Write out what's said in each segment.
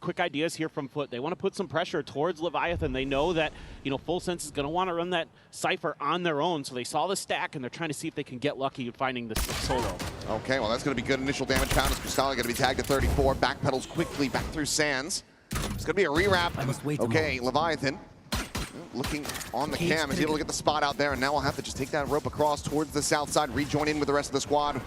quick ideas here from FUT. They want to put some pressure towards Leviathan. They know that, Full Sense is going to want to run that Cypher on their own. So they saw the stack, and they're trying to see if they can get lucky in finding the solo. Okay, well, that's going to be good initial damage found as Crystalli going to be tagged at 34. Backpedals quickly back through Sands. It's going to be a rewrap. Okay, Leviathan looking on the cam. He's able to get the spot out there, and now we'll have to just take that rope across towards the south side, rejoin in with the rest of the squad.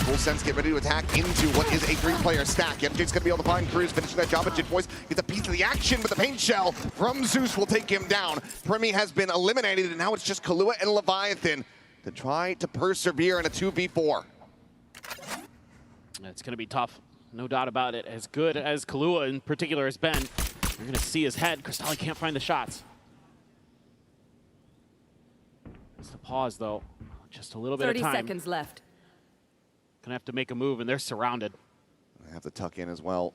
Full Sense get ready to attack into what is a 3-player stack. MJ's going to be able to find Cruz, finishing that job, but Jitboys gets a piece of the action, but the paint shell from Zeus will take him down. Premi has been eliminated, and now it's just Kahlua and Leviathan to try to persevere in a 2v4. It's going to be tough, no doubt about it. As good as Kahlua in particular has been, you're going to see his head. Crystalli can't find the shots. It's the pause, though. Just a little bit of time. 30 seconds left. Gonna have to make a move, and they're surrounded. They have to tuck in as well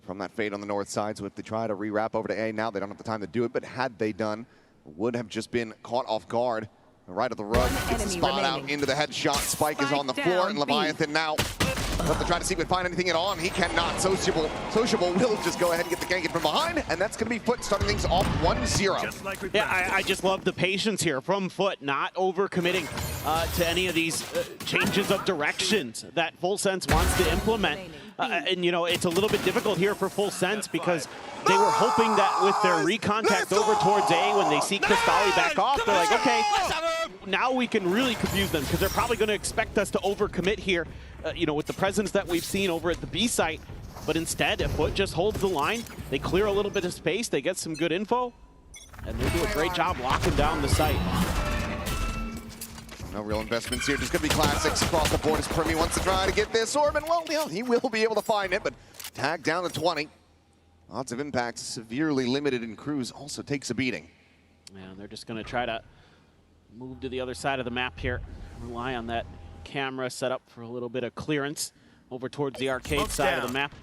from that fade on the north side. So if they try to rewrap over to A now, they don't have the time to do it. But had they done, would have just been caught off guard. Right of the rug, gets the spot out into the headshot. Spike is on the floor, and Leviathan now have to try to see if we can find anything at all, and he cannot. Sociable will just go ahead and get the gank in from behind, and that's going to be FUT starting things off 1-0. Yeah, I just love the patience here from FUT, not overcommitting to any of these changes of directions that Full Sense wants to implement. And, it's a little bit difficult here for Full Sense because they were hoping that with their recontact over towards A, when they see Crystalli back off, they're like, okay, now we can really confuse them because they're probably going to expect us to overcommit here, with the presence that we've seen over at the B site. But instead, if FUT just holds the line, they clear a little bit of space, they get some good info, and they do a great job locking down the site. No real investments here, just going to be classics across the board as Premi wants to try to get this orb, and well, he will be able to find it, but tagged down to 20. Lots of impact, severely limited, and Cruz also takes a beating. Yeah, they're just going to try to move to the other side of the map here, rely on that camera set up for a little bit of clearance over towards the arcade side of the map.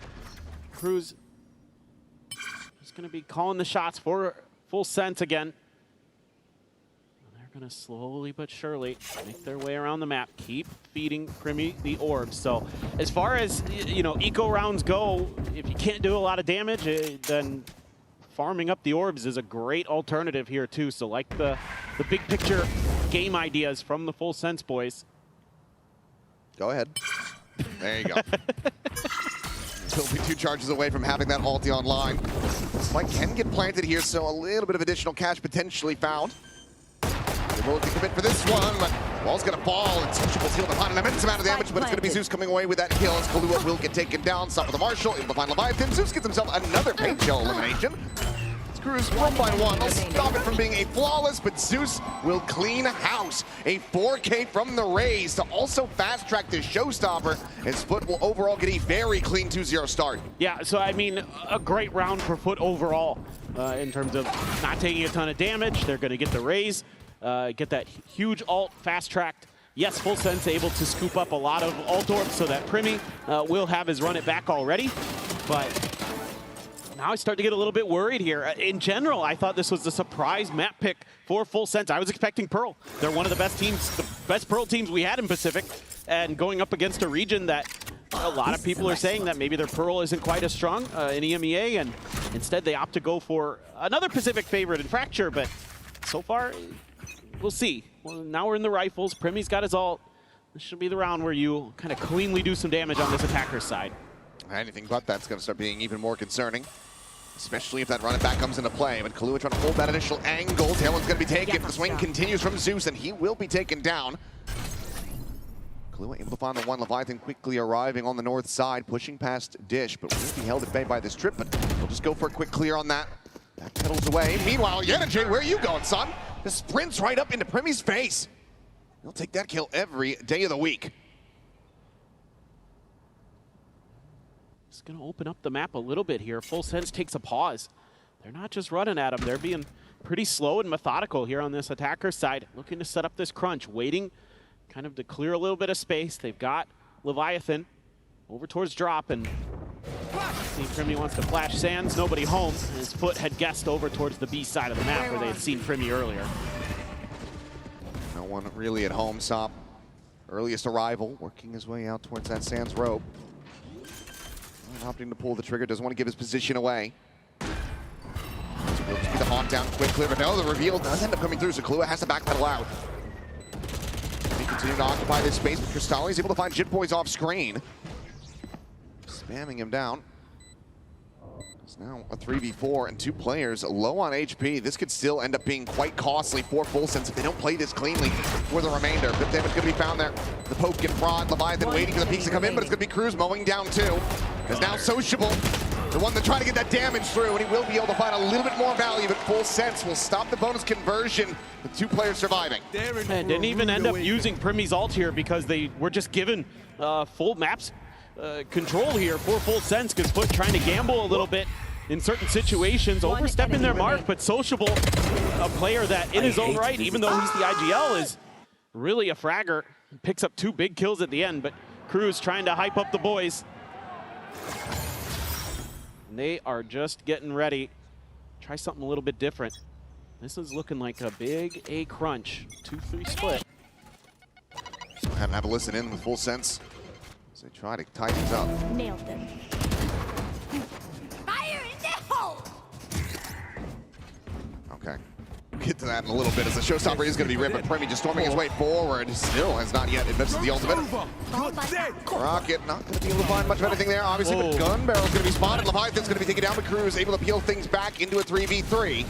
Cruz is going to be calling the shots for Full Sense again. They're going to slowly but surely make their way around the map, keep feeding Premi the orbs. So as far as, eco rounds go, if you can't do a lot of damage, then farming up the orbs is a great alternative here too. So like the big picture game ideas from the Full Sense boys. Go ahead. There you go. He'll be 2 charges away from having that ulti online. Spike can get planted here, so a little bit of additional cash potentially found. They're willing to commit for this one, but Wall's gonna fall, and Sociable's able to find an immense amount of damage, but it's gonna be Zeus coming away with that kill as Kahlua will get taken down. Stop with the Marshall, able to find Leviathan. Zeus gets himself another paint shell elimination. Cruz 1 by 1. They'll stop it from being a flawless, but Zeus will clean house. A 4K from the Rays to also fast-track this showstopper, as FUT will overall get a very clean 2-0 start. Yeah, so I mean, a great round for FUT overall in terms of not taking a ton of damage. They're going to get the Rays, get that huge ult fast-tracked. Yes, Full Sense able to scoop up a lot of ult orbs so that Premi will have his run it back already, but now I start to get a little bit worried here. In general, I thought this was a surprise map pick for Full Sense. I was expecting Pearl. They're one of the best teams, the best Pearl teams we had in Pacific, and going up against a region that a lot of people are saying that maybe their Pearl isn't quite as strong in EMEA, and instead they opt to go for another Pacific favorite in Fracture, but so far, we'll see. Well, now we're in the rifles. Premi's got his ult. This should be the round where you kind of cleanly do some damage on this attacker's side. Anything but that's going to start being even more concerning, especially if that run it back comes into play. But Kahlua trying to hold that initial angle. Tailwind's going to be taken. The swing continues from Zeus, and he will be taken down. Kahlua able to find the one. Leviathan quickly arriving on the north side, pushing past Dish, but will be held at bay by this trip. But we'll just go for a quick clear on that. Back pedals away. Meanwhile, Yenajay, where are you going, son? Just sprints right up into Premi's face. He'll take that kill every day of the week. It's going to open up the map a little bit here. Full Sense takes a pause. They're not just running at him. They're being pretty slow and methodical here on this attacker side, looking to set up this crunch, waiting kind of to clear a little bit of space. They've got Leviathan over towards drop, and see Premi wants to flash Sands. Nobody home. His FUT had guessed over towards the B side of the map where they had seen Premi earlier. No one really at home. Sop, earliest arrival, working his way out towards that Sands rope. opting to pull the trigger, doesn't want to give his position away. Will just be the haunt down, quick clear, but no, the reveal does end up coming through, so Kahlua has to backpedal out. He continues to occupy this space, but Crystalli is able to find Jitboys off screen. Spamming him down. It's now a 3v4 and 2 players low on HP. This could still end up being quite costly for Full Sense if they don't play this cleanly for the remainder. Good damage going to be found there. The poke and prod, Leviathan waiting for the peaks to come in, but it's going to be Cruz mowing down too. Is now Sociable, the one that tried to get that damage through, and he will be able to find a little bit more value, but Full Sense will stop the bonus conversion with 2 players surviving. And didn't even end up using Primmy's ult here because they were just given full maps control here for Full Sense, because FUT trying to gamble a little bit in certain situations, overstepping their mark, but Sociable, a player that in his own right, even though he's the IGL, is really a fragger. Picks up 2 big kills at the end, but Cruz trying to hype up the boys. And they are just getting ready. Try something a little bit different. This is looking like a big A crunch, 2-3 split. Haven't had to listen in with Full Sense. So they try to tie things up. Nailed them. Fire in the hole! Okay. We'll get to that in a little bit as the showstopper is going to be ripped, but Premi just storming his way forward. Still has not yet invested the ultimate. Rocket not going to be able to find much of anything there, obviously, but Gun Barrel's going to be spotted. Leviathan's going to be taken down, but Cruz able to peel things back into a 3v3.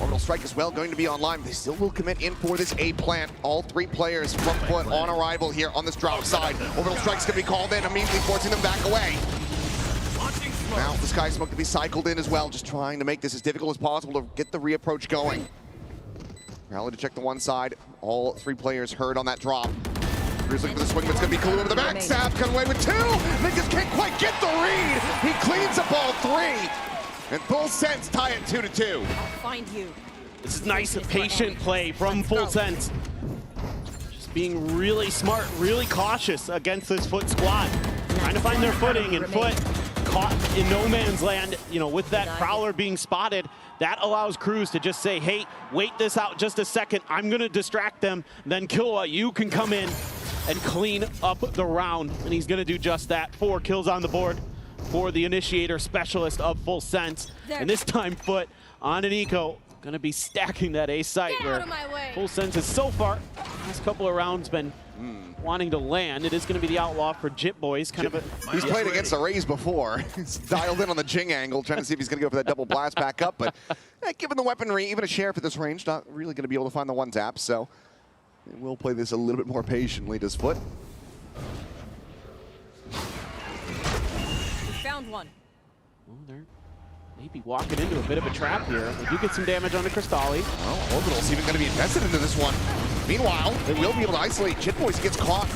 Orbital Strike as well going to be online. They still will commit in for this A plant. All 3 players from FUT on arrival here on this drop side. Orbital Strike's going to be called in, immediately forcing them back away. Now the Sky Smoke to be cycled in as well, just trying to make this as difficult as possible to get the reapproach going. Rally to check the one side. All 3 players heard on that drop. Cruz looking for the swing, but it's going to be Kahlua with the backstab. Cut away with 2. They just can't quite get the read. He cleans up all 3. And Full Sense tie it 2-2. I'll find you. This is nice, patient play from Full Sense. Just being really smart, really cautious against this FUT squad. Trying to find their footing, and FUT caught in no man's land, you know, with that Prowler being spotted. That allows Cruz to just say, hey, wait this out just a second. I'm going to distract them. Then Kahlua, you can come in and clean up the round. And he's going to do just that. 4 kills on the board for the initiator specialist of Full Sense. And this time FUT on an eco, going to be stacking that A site where Full Sense has so far, last couple of rounds, been wanting to land. It is going to be the outlaw for Jitboys. He's played against the Rays before. He's dialed in on the Jing angle, trying to see if he's going to go for that double blast back up. But given the weaponry, even a Sheriff at this range, not really going to be able to find the one tap. So we'll play this a little bit more patiently. Does FUT? Found one. Well, they're maybe walking into a bit of a trap here. They do get some damage on the Crystalli. Well, Orbital's even going to be invested into this one. Meanwhile, they will be able to isolate Jitboys. He gets caught,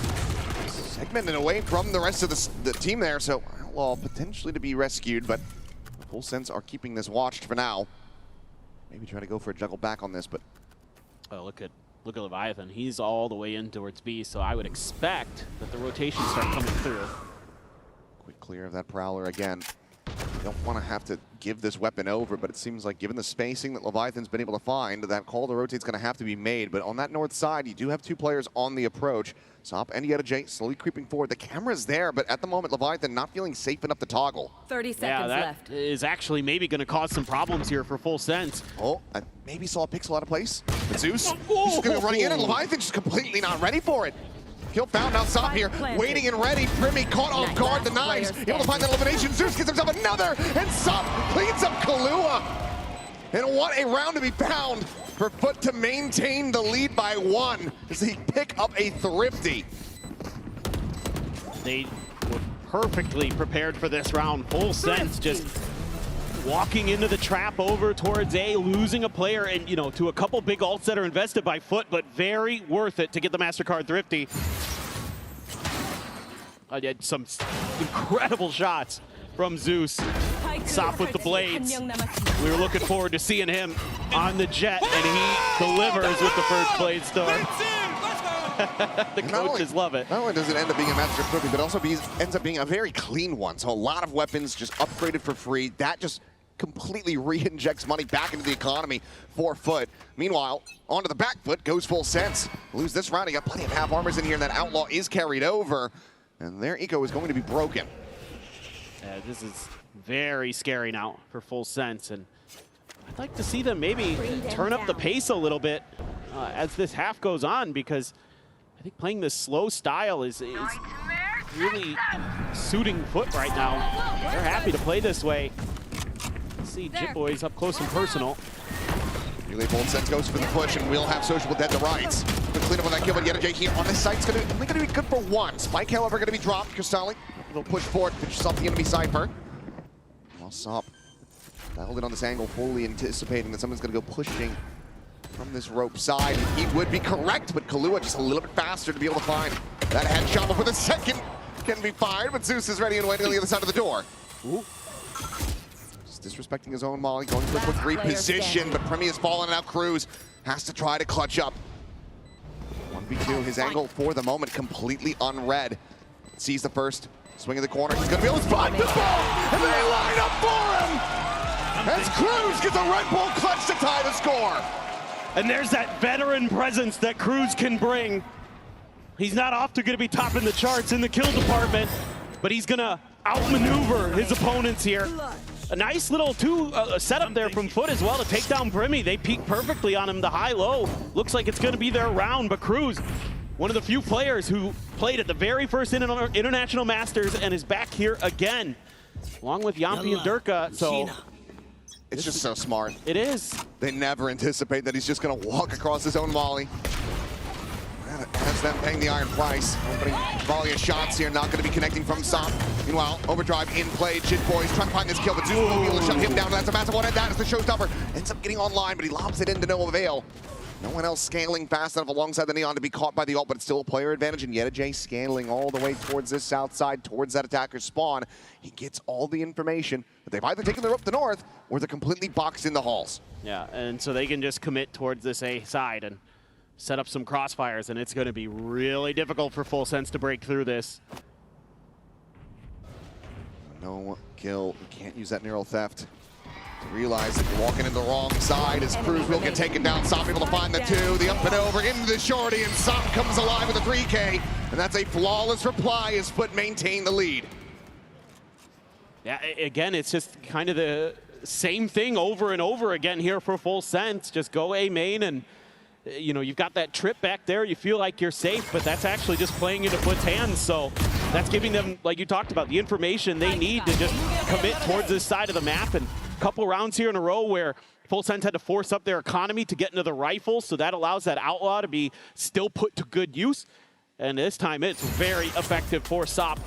segmented away from the rest of the team there. So Outlaw potentially to be rescued, but Full Sense are keeping this watched for now. Maybe try to go for a juggle back on this, but Oh, look at Leviathan. He's all the way in towards B, so I would expect that the rotations start coming through. quick clear of that Prowler again. Don't want to have to give this weapon over, but it seems like given the spacing that Leviathan's been able to find, that call to rotate's going to have to be made. But on that north side, you do have 2 players on the approach. Sop and J slowly creeping forward. The camera's there, but at the moment, Leviathan not feeling safe enough to toggle. 30 seconds left. That is actually maybe going to cause some problems here for Full Sense. Oh, I maybe saw a pixel out of place. But Zeus, he's just going to run in, and Leviathan's just completely not ready for it. Kill found, now Sop here, waiting and ready. Primi caught off guard, the knives, able to find that elimination. Zeus gets himself another, and Sop cleans up Kahlua. And what a round to be found for FUT to maintain the lead by 1 as they pick up a thrifty. They were perfectly prepared for this round. Full Sense just walking into the trap over towards A, losing a player, and you know, to a couple big ults that are invested by FUT, but very worth it to get the MasterCard thrifty. I did some incredible shots from Zeus. Sop with the blades. We were looking forward to seeing him on the jet, and he delivers with the first blade storm. The coaches love it. Not only does it end up being a master trophy, but also ends up being a very clean one. So a lot of weapons just upgraded for free. That just completely re-injects money back into the economy for FUT. Meanwhile, onto the back foot goes Full Sense. Lose this round, he got plenty of half armors in here, and that Outlaw is carried over. And their eco is going to be broken. Yeah, this is very scary now for Full Sense, and I'd like to see them maybe turn up the pace a little bit as this half goes on, because I think playing this slow style is really suiting FUT right now. They're happy to play this way. Let's see Jitboys up close and personal. Really bold sense goes for the push, and we'll have Sociable dead to rights. The cleanup on that kill, but Yettajay here on this site is only going to be good for one. Spike, however, going to be dropped. Kristalli, they'll push forward, finish off the enemy Cypher. Well, Sop dialed in on this angle, fully anticipating that someone's going to go pushing from this rope side. He would be correct, but Kahlua just a little bit faster to be able to find that headshot before the second can be fired, but Zeus is ready and waiting on the other side of the door. Ooh. Disrespecting his own molly, going for a quick reposition, but Premi has fallen out. Cruz has to try to clutch up. 1v2, his angle for the moment completely unread. Sees the first swing of the corner. He's gonna be able to spot the ball, and they line up for him! As Cruz gets a Red Bull clutch to tie the score. And there's that veteran presence that Cruz can bring. He's not often gonna be topping the charts in the kill department, but he's gonna outmaneuver his opponents here. A nice little setup there from FUT as well to take down Premi. They peek perfectly on him, the high-low. Looks like it's going to be their round, but Cruz, one of the few players who played at the very first International Masters and is back here again, along with Yampi and Durka. So it's just so smart. It is. They never anticipate that he's just going to walk across his own volley. Has them paying the iron price. Opening volley of shots here, not going to be connecting from Sop. Meanwhile, Overdrive in play. Jitboys trying to find this kill, but Zeus will be able to shut him down. That's a massive one, and that is the showstopper. Ends up getting online, but he lobs it into no avail. No one else scaling fast enough alongside the Neon to be caught by the ult, but it's still a player advantage, and Yettajay scaling all the way towards this south side, towards that attacker's spawn. He gets all the information, but they've either taken the rope to the north, or they're completely boxed in the halls. Yeah, and so they can just commit towards this A side and set up some crossfires, and it's going to be really difficult for Full Sense to break through this. No kill. You can't use that neural theft to realize that you're walking in the wrong side as Cruz will get taken down. Sop able to find the two. The up and over into the shorty, and Sop comes alive with a 3K. And that's a flawless reply as FUT maintain the lead. Yeah, again, it's just kind of the same thing over and over again here for Full Sense. Just go A main, and you know, you've got that trip back there. You feel like you're safe, but that's actually just playing into FUT's hands. So that's giving them, like you talked about, the information they need to just commit towards this side of the map. And a couple rounds here in a row where Full Sense had to force up their economy to get into the rifle, so that allows that Outlaw to be still put to good use. And this time it's very effective for Sop.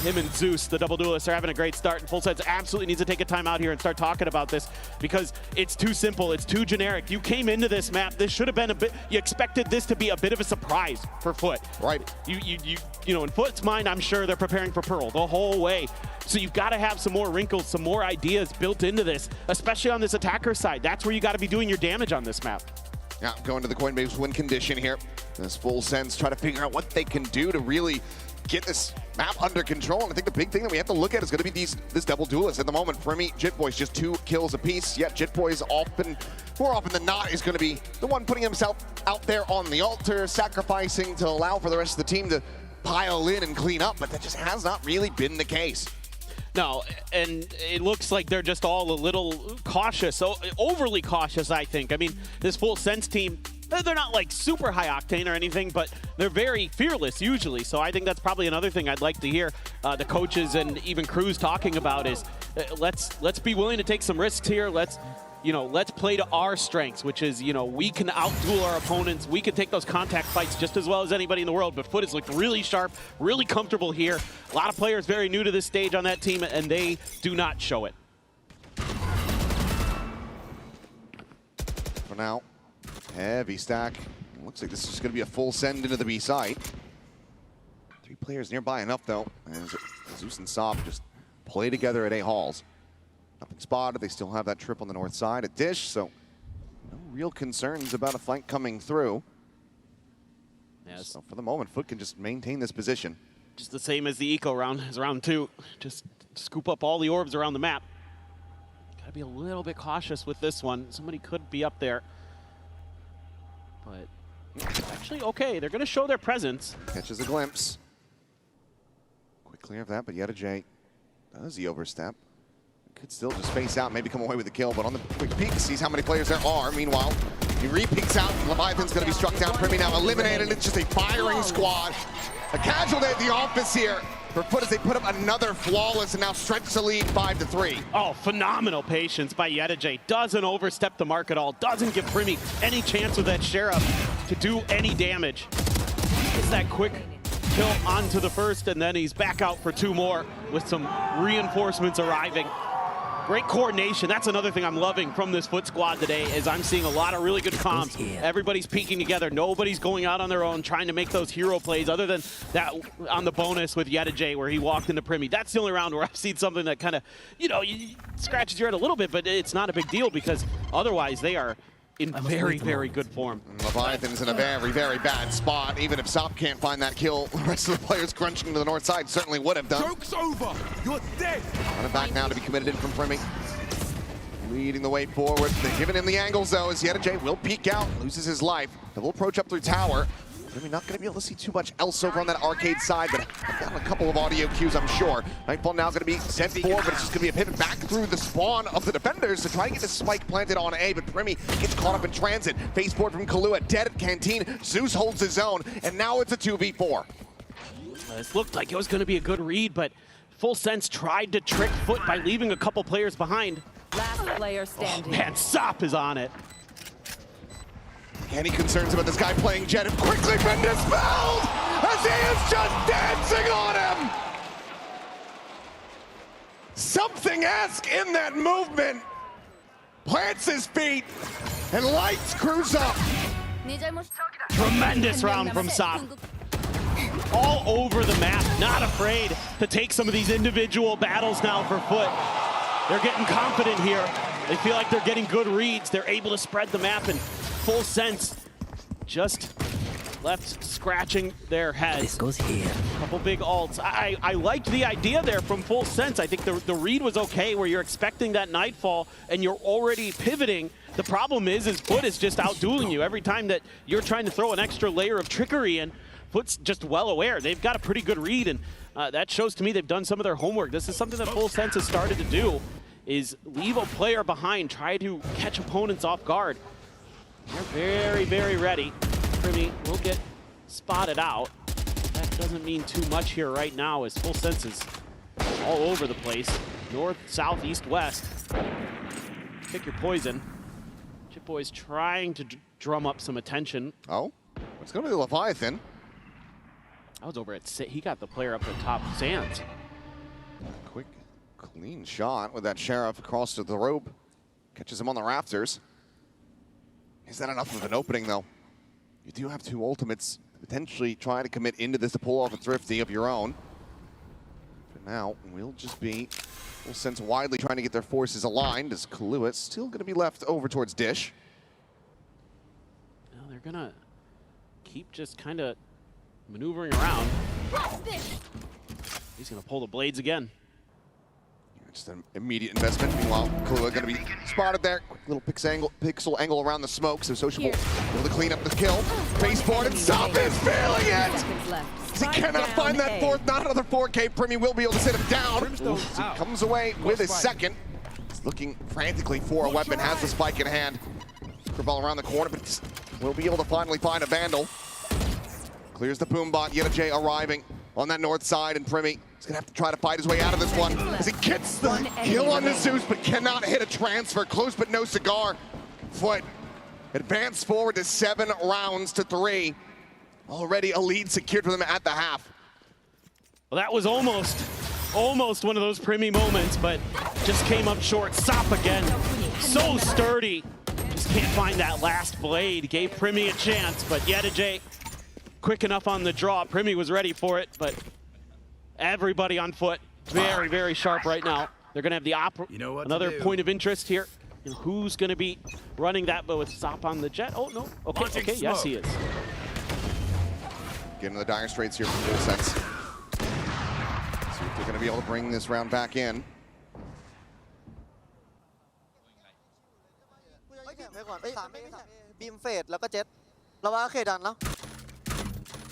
Him and Zeus, the double duelists, are having a great start, and Full Sense absolutely needs to take a time out here and start talking about this, because it's too simple, it's too generic. You came into this map, this should have been a bit, you expected this to be a bit of a surprise for FUT. Right. You know, in FUT's mind, I'm sure they're preparing for Pearl the whole way. So you've got to have some more wrinkles, some more ideas built into this, especially on this attacker side. That's where you got to be doing your damage on this map. Yeah, going to the Coinbase win condition here. This Full Sense try to figure out what they can do to really get this map under control. And I think the big thing that we have to look at is going to be this double duelist. At the moment, Premi, Jitboys just 2 kills apiece. Yet Jitboys more often than not is going to be the one putting himself out there on the altar, sacrificing to allow for the rest of the team to pile in and clean up. But that just has not really been the case. No, and it looks like they're just all a little cautious, so overly cautious, I think. I mean, this Full Sense team, they're not like super high octane or anything, but they're very fearless usually. So I think that's probably another thing I'd like to hear the coaches and even Cruz talking about is let's be willing to take some risks here. Let's play to our strengths, which is, we can outduel our opponents. We can take those contact fights just as well as anybody in the world. But FUT has looked really sharp, really comfortable here. A lot of players very new to this stage on that team, and they do not show it. For now, heavy stack. Looks like this is going to be a full send into the B site. 3 players nearby enough, though, as Zeus and Sop just play together at A halls. Nothing spotted. They still have that trip on the north side at Dish, so no real concerns about a flank coming through. Yes. So for the moment, FUT can just maintain this position. Just the same as the eco round, as round 2. Just scoop up all the orbs around the map. Gotta be a little bit cautious with this one. Somebody could be up there. But actually, okay, they're gonna show their presence. Catches a glimpse. Quick clear of that, but Yettajay Does he overstep? Could still just space out, maybe come away with the kill, but on the quick peek, sees how many players there are. Meanwhile, he re-peeks out. Leviathan's going to be struck down. Primi now eliminated. It's just a firing squad. A casualty at the office here for FUT as they put up another flawless and now stretch the lead 5-3. Oh, phenomenal patience by Yedijay. Doesn't overstep the mark at all. Doesn't give Primi any chance with that Sheriff to do any damage. Gets that quick kill onto the first, and then he's back out for 2 more with some reinforcements arriving. Great coordination. That's another thing I'm loving from this FUT squad today is I'm seeing a lot of really good comms. Everybody's peeking together. Nobody's going out on their own trying to make those hero plays other than that on the bonus with Yedijay where he walked into Primi. That's the only round where I've seen something that kind of, scratches your head a little bit, but it's not a big deal because otherwise they are in very, very good form. Leviathan's in a very, very bad spot. Even if Sop can't find that kill, the rest of the players crunching to the north side certainly would have done. Joke's over. You're dead. On it back now to be committed in from Primi. Leading the way forward. They're giving him the angles though as Yedijay will peek out, loses his life. They will approach up through tower. Primi not going to be able to see too much else over on that arcade side, but I've got a couple of audio cues, I'm sure. Nightfall now going to be sent forward, but it's just going to be a pivot back through the spawn of the defenders to try and get the spike planted on A, but Primi gets caught up in transit. Face forward from Kahlua, dead at Canteen. Zeus holds his own, and now it's a 2v4. This looked like it was going to be a good read, but Full Sense tried to trick FUT by leaving a couple players behind. Last player standing. Man, Sop is on it. Any concerns about this guy playing Jet have quickly been dispelled as he is just dancing on him. Something-esque in that movement. Plants his feet and lights cruise up. Tremendous round from Sop. All over the map, not afraid to take some of these individual battles now for FUT. They're getting confident here. They feel like they're getting good reads. They're able to spread the map and Full Sense just left scratching their heads. This goes here. Couple big ults. I liked the idea there from Full Sense. I think the read was okay where you're expecting that Nightfall and you're already pivoting. The problem is FUT is just outdueling you. Every time that you're trying to throw an extra layer of trickery in, FUT's just well aware. They've got a pretty good read, and that shows to me they've done some of their homework. This is something that Full Sense has started to do, is leave a player behind, try to catch opponents off guard. They're very, very ready. Primi will get spotted out. That doesn't mean too much here right now as Full Sense is all over the place. North, south, east, west. Pick your poison. Chip Boy's trying to drum up some attention. Oh, it's going to be Leviathan. I was over at he got the player up at top Sands. Quick, clean shot with that Sheriff across to the rope. Catches him on the rafters. Is that enough of an opening, though? You do have 2 ultimates. Potentially try to commit into this to pull off a thrifty of your own. For now, we'll just be Full Sense widely trying to get their forces aligned as Kahlua still going to be left over towards Dish. Now they're going to keep just kind of maneuvering around. He's going to pull the blades again. Just an immediate investment. Meanwhile, Kahlua going to be spotted there. Quick little pixel angle around the smoke, so Sociable able to clean up the kill. Baseboard and Sop is feeling it! He cannot find that fourth, not another 4K. Primi will be able to sit him down. He comes away with his second. He's looking frantically for a weapon, has the spike in hand. Ball around the corner, but will be able to finally find a Vandal. Clears the Poombot, Yedijay arriving on that north side, and Primi is gonna have to try to fight his way out of this one as he gets the kill on the Zeus, but cannot hit a transfer. Close but no cigar. FUT advanced forward to 7 rounds to 3. Already a lead secured for them at the half. Well, that was almost one of those Primi moments, but just came up short. Sop again, so sturdy. Just can't find that last blade. Gave Primi a chance, but Yedijay quick enough on the draw. Primi was ready for it, but everybody on FUT very, very sharp right now. They're going to have the another point of interest here. And who's going to be running that, but with Sop on the jet? Oh, no. Okay, yes, he is. Getting the dire straits here from Full Sense. See if they're going to be able to bring this round back in. บีมเฟดแล้วก็เจ็ตเราว่าอาเคดดันแล้ว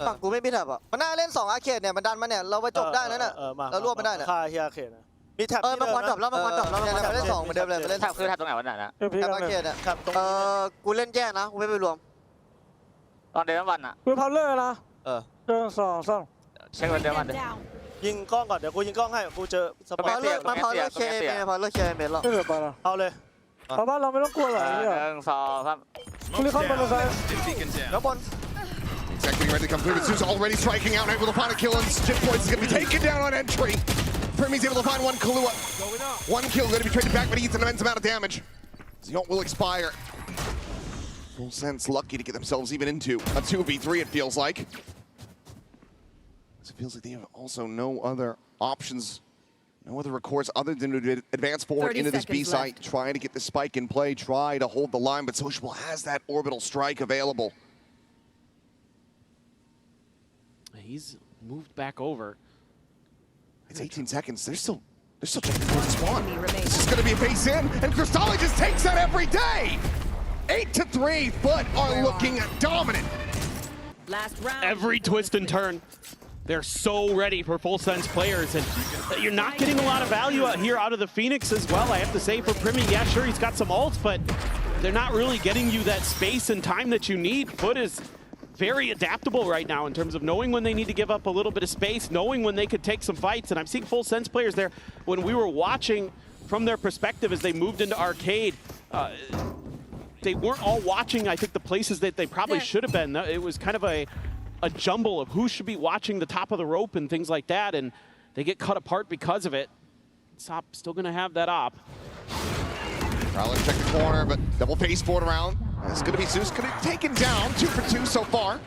ฝั่งกูไม่มีแถบอ่ะมันน่าเล่น2อาเคดเนี่ยมันดันมาเนี่ยเราไปจบได้แล้วเนี่ยเรารวบมันได้เนี่ยค่าเฮียอาเคดนะ มีแท็บ มาควันดับแล้วมาควันดับแล้วมาได้2เหมือนเดิมเลยมาเล่น แท็บคือแท็บตรงไหนวะน่ะ พี่ แท็บ กำ มา ลัง เกตอ่ะ แท็บตรง กูเล่นแยกนะกูไม่ไปรวม ตอนเดินวันอ่ะ กูพาวเลอร์นะ1 2 3 เช็ควันเดินวัน ยิงกล้องก่อนเดี๋ยวกูยิงกล้องให้กูเจอสป พ อ อ ร์ต เลิกมาพอเลิกเคเมพอเลิกเคเมแล้ว ไม่เหลือไปแล้วเอาเลยเอาบ้านเราไม่ต้องกลัวหรอกเนี่ย 1 2 3 คุณลิคอนบอลซ้าย แล้วบอล Exactly ready to come through, but Zeus already striking out and able to find a kill, and Chip Points is going to be taken down on entry. Primy's able to find one Kahlua. One kill going to be traded back, but he eats an immense amount of damage. The ult will expire. Full Sense lucky to get themselves even into a 2v3, it feels like. It feels like they have also no other options, no other recourse other than to advance forward into this B site, try to get the spike in play, try to hold the line, but Sociable has that orbital strike available. He's moved back over. It's 18 seconds. They're still checking for the spawn. This is going to be a base in, and Cristalli just takes that every day. 8-3, FUT are looking dominant. Last round. Every twist and turn. They're so ready for full sense players, and you're not getting a lot of value out here out of the Phoenix as well. I have to say for Primy, yeah, sure, he's got some ults, but they're not really getting you that space and time that you need. FUT is very adaptable right now in terms of knowing when they need to give up a little bit of space, knowing when they could take some fights. And I'm seeing full sense players there. When we were watching from their perspective as they moved into arcade, they weren't all watching, I think, the places that they probably should have been. It was kind of a jumble of who should be watching the top of the rope and things like that, and they get cut apart because of it. Sop still going to have that op. Prowler check the corner, but double face forward around. It's going to be Zeus, going to be taken down, 2 for 2 so far.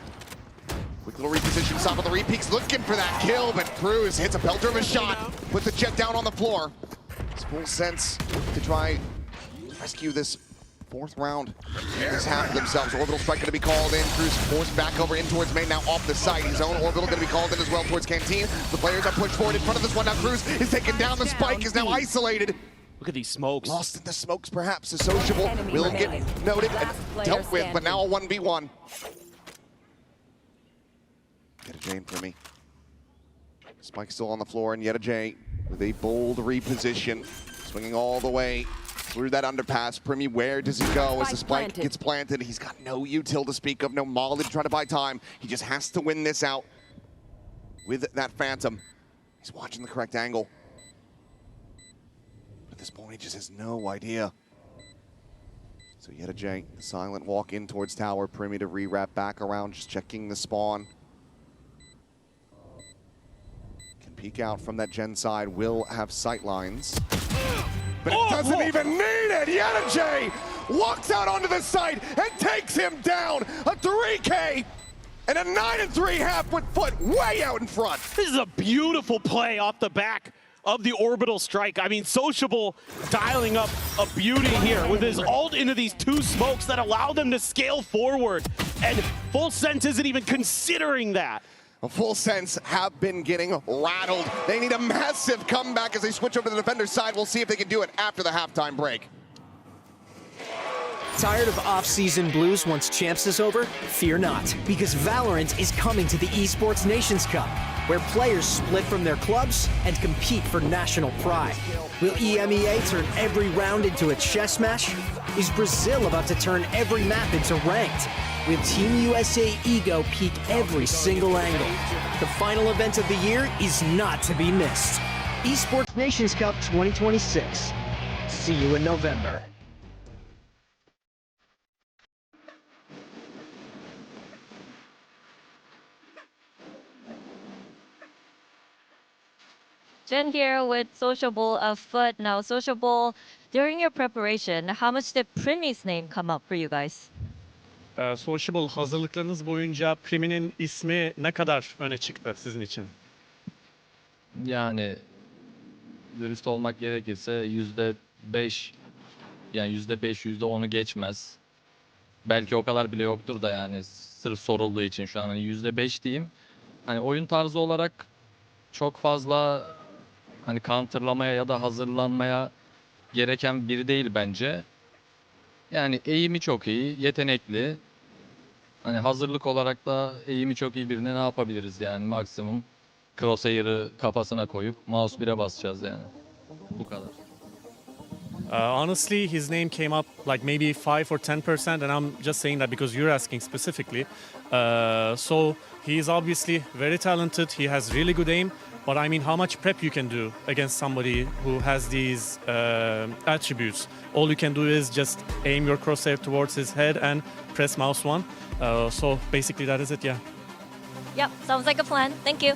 Quick little reposition, Sop of the repeaks, looking for that kill, but Cruz hits a belter of a shot, puts the jet down on the floor. It's full sense to try to rescue this 4th round. This half of themselves. Orbital strike going to be called in. Cruz forced back over in towards main, now off the site. His own orbital going to be called in as well towards Canteen. The players are pushed forward in front of this one. Now Cruz is taken down. The spike is now isolated. Look at these smokes. Lost in the smokes, perhaps. The Sociable will get noted and dealt with, but now a 1v1. Yet a J for me. Spike still on the floor, and yet a J with a bold reposition. Swinging all the way through that underpass. Primy, where does he go as the spike gets planted? He's got no util to speak of, no molly to try to buy time. He just has to win this out with that Phantom. He's watching the correct angle. At this point, he just has no idea. So yet a J, silent walk in towards tower. Primy to re-wrap back around, just checking the spawn. Can peek out from that gen side, will have sight lines. But it doesn't even need it! Yet a J walks out onto the site and takes him down! A 3K and a 9-3 half with FUT way out in front! This is a beautiful play off the back of the orbital strike. I mean, Sociable dialing up a beauty here with his ult into these 2 smokes that allow them to scale forward. And Full Sense isn't even considering that. Full Sense have been getting rattled. They need a massive comeback as they switch over to the defender's side. We'll see if they can do it after the halftime break. Tired of off-season blues once Champs is over? Fear not, because Valorant is coming to the Esports Nations Cup, where players split from their clubs and compete for national pride. Will EMEA turn every round into a chess match? Is Brazil about to turn every map into ranked? Will Team USA Ego peak every single angle? The final event of the year is not to be missed. Esports Nations Cup 2026. See you in November. Jen here with Sociable of FUT. Now, Sociable, during your preparation, how much did Primy's name come up for you guys? Sociable hazırlıklarınız boyunca Primy'nin ismi ne kadar öne çıktı sizin için? Yani dürüst olmak gerekirse %5, yani %5, %10'u geçmez. Belki o kadar bile yoktur da yani sırf sorulduğu için şu an hani %5 diyeyim. Hani oyun tarzı olarak çok fazla hani counterlamaya ya da hazırlanmaya gereken biri değil bence. Yani eğimi çok iyi, yetenekli. Hani hazırlık olarak da eğimi çok iyi birine ne yapabiliriz yani maksimum crosshair'ı kafasına koyup mouse 1'e basacağız yani. Bu kadar. Honestly, his name came up like maybe 5 or 10%, and I'm just saying that because you're asking specifically. So he's obviously very talented. He has really good aim. But I mean, how much prep you can do against somebody who has these attributes? All you can do is just aim your crosshair towards his head and press mouse 1. So basically, that is it, yeah. Yep, sounds like a plan. Thank you.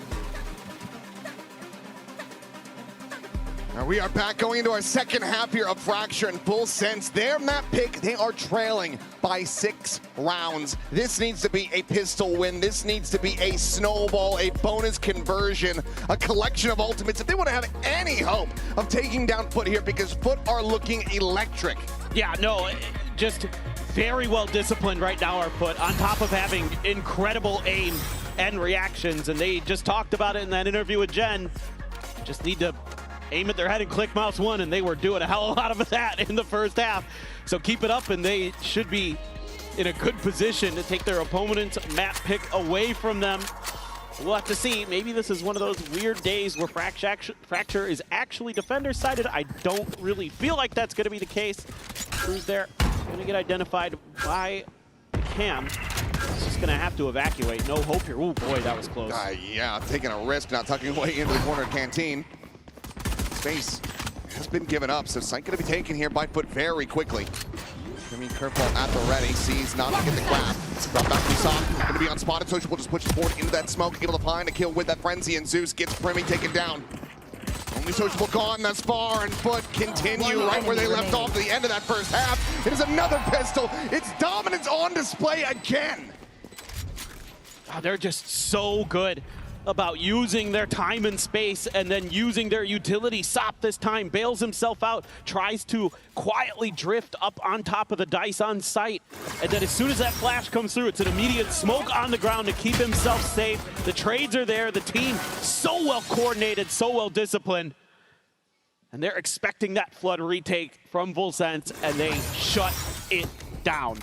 Now we are back going into our second half here of Fracture and Full Sense. Their map pick, they are trailing by 6 rounds. This needs to be a pistol win. This needs to be a snowball, a bonus conversion, a collection of ultimates. If they want to have any hope of taking down FUT here, because FUT are looking electric. Yeah, no, just very well disciplined right now, our FUT, on top of having incredible aim and reactions. And they just talked about it in that interview with Jen. Just need to aim at their head and click mouse 1, and they were doing a hell of a lot of that in the first half. So keep it up, and they should be in a good position to take their opponent's map pick away from them. We'll have to see. Maybe this is one of those weird days where Fracture is actually defender-sided. I don't really feel like that's going to be the case. Crew's there, going to get identified by Cam. He's just going to have to evacuate. No hope here. Oh boy, that was close. Yeah, taking a risk, not tucking away into the corner canteen. Space has been given up, so Sight going to be taken here by FUT very quickly. I mean, curveball at the ready, sees not to get the grab. Brought back to Sock, going to be unspotted. Sociable just pushes forward into that smoke, able to find a kill with that frenzy, and Zeus gets Primi taken down. Only Sociable gone thus far, and FUT continue right where they left off at the end of that first half. It is another pistol. It's dominance on display again. Oh, they're just so good about using their time and space and then using their utility. Sop this time bails himself out, tries to quietly drift up on top of the dice on site. And then as soon as that flash comes through, it's an immediate smoke on the ground to keep himself safe. The trades are there, the team so well coordinated, so well disciplined. And they're expecting that flood retake from Full Sense, and they shut it down.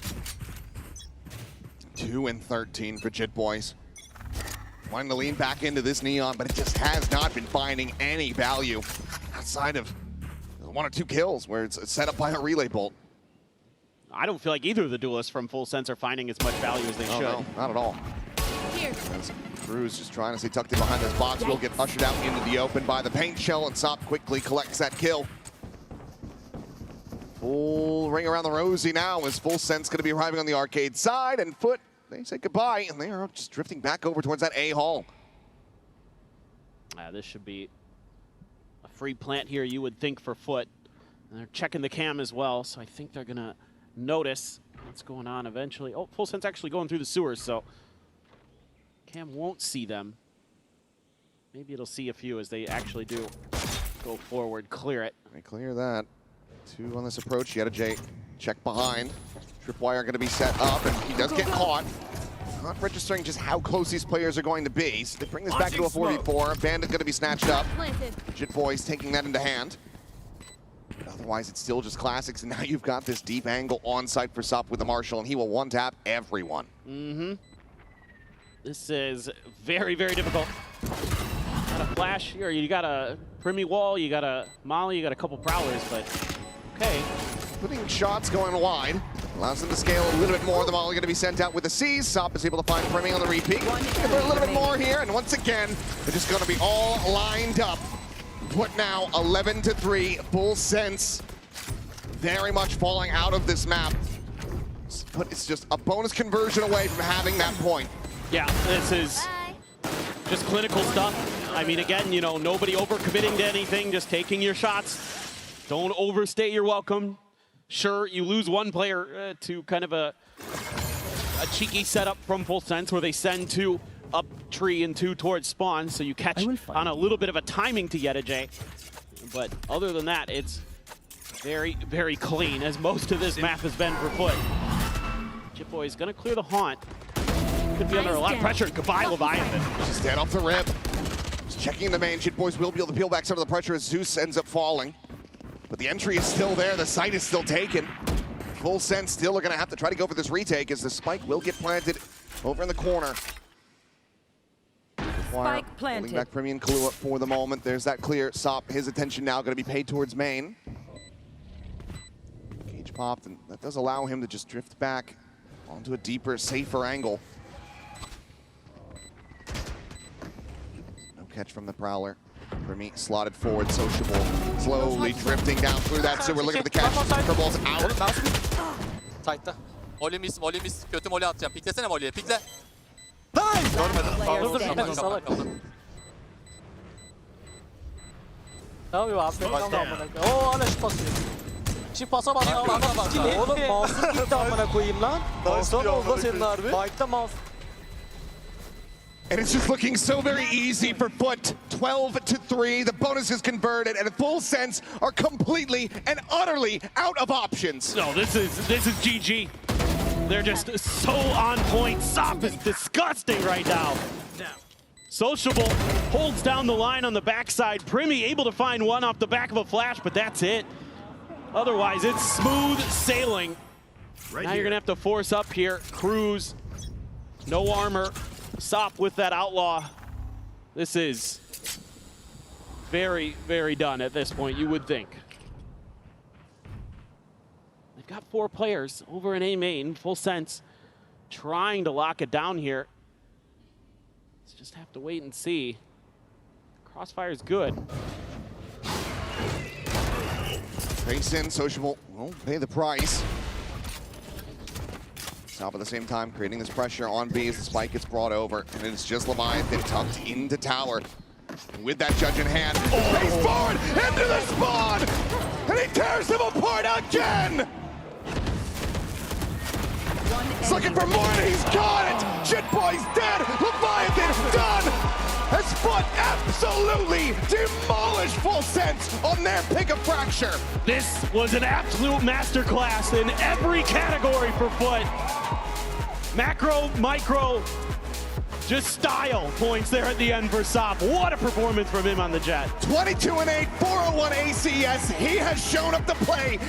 2 and 13 for Jit Boys. Wanting to lean back into this Neon, but it just has not been finding any value outside of 1 or 2 kills where it's set up by a relay bolt. I don't feel like either of the duelists from Full Sense are finding as much value as they should. No, not at all. Here. As Cruz just trying to stay tucked in behind this box, will get ushered out into the open by the paint shell, and Sop quickly collects that kill. Full ring around the rosy now as Full Sense going to be arriving on the arcade side, and FUT, they say goodbye, and they are just drifting back over towards that A hall. This should be a free plant here, you would think, for FUT. And they're checking the cam as well, so I think they're going to notice what's going on eventually. Oh, Full Sense actually going through the sewers, so cam won't see them. Maybe it'll see a few as they actually do go forward, clear it. They clear that. 2 on this approach, yet a J check behind. Tripwire going to be set up, and he does get caught. Not registering just how close these players are going to be. So they bring this back to a 4v4. Bandit going to be snatched up. Jit Boys taking that into hand. But otherwise, it's still just classics, and now you've got this deep angle on site for Sop with the Marshall, and he will one-tap everyone. This is very, very difficult. Got a flash here, you got a Primi wall, you got a Molly, you got a couple prowlers, but okay. Putting shots going wide. Allows them to scale a little bit more. The Molly going to be sent out with the C's. Sop is able to find Primi on the repeat. A little bit more here, and once again, they're just going to be all lined up. FUT now 11-3, Full Sense very much falling out of this map. But it's just a bonus conversion away from having that point. Yeah, this is just clinical stuff. I mean, again, you know, nobody overcommitting to anything, just taking your shots. Don't overstay your welcome. Sure, you lose one player to kind of a cheeky setup from Full Sense where they send 2 up tree and 2 towards spawn, so you catch on a little bit of a timing to Yeta. But other than that, it's very, very clean, as most of this map has been for FUT. Jit Boy is going to clear the haunt. Could be under a lot of pressure. Goodbye, Leviathan. Just dead off the rip. Just checking the main. Jit Boys will be able to peel back some of the pressure as Zeus ends up falling. But the entry is still there. The site is still taken. Full Sense still are going to have to try to go for this retake as the spike will get planted over in the corner. Wire Spike holding planted. back Premium Kahlua for the moment. There's that clear. Sop, his attention now going to be paid towards main. Cage popped, and that does allow him to just drift back onto a deeper, safer angle. No catch from the Prowler. Remy slotted forward, sociable, slowly drifting down through that sewer. Look at the catch. Curveballs out. Sight'ta. Molly miss, Molly miss. Kötü Molly atacağım. Piklesene Molly'ye, pikle. Görmedim. Player Dur dur standing. gitmedi salak. Ne yapıyor abi? Oo hala şut basıyor. Şimdi pasa bak. Oğlum mouse'um gitti amına koyayım lan. Mouse'dan oldu da senin harbi. Fight'ta mouse. And it's just looking so very easy for FUT. 12-3, the bonus is converted, and Full Sense are completely and utterly out of options. No, this is GG. They're just so on point. Sop is disgusting right now. Sociable holds down the line on the backside. Primy able to find one off the back of a flash, but that's it. Otherwise, it's smooth sailing. Now you're gonna have to force up here. Cruz, no armor. Sop with that outlaw. This is very, very done at this point, you would think. They've got 4 players over in A main, Full Sense, trying to lock it down here. Let's just have to wait and see. Crossfire is good. Face in, Sociable won't pay the price. Sop at the same time creating this pressure on B as the spike gets brought over, and it's just Leviathan tucked into tower. And with that judge in hand, face forward into the spawn, and he tears him apart again. He's looking for more, and he's got it. Shit boy's dead. Leviathan done. As FUT absolutely demolished Full Sense on their pick of fracture. This was an absolute masterclass in every category for FUT. Macro, micro, just style points there at the end for Sop. What a performance from him on the jet. 22-8, 401 ACS. He has shown up to play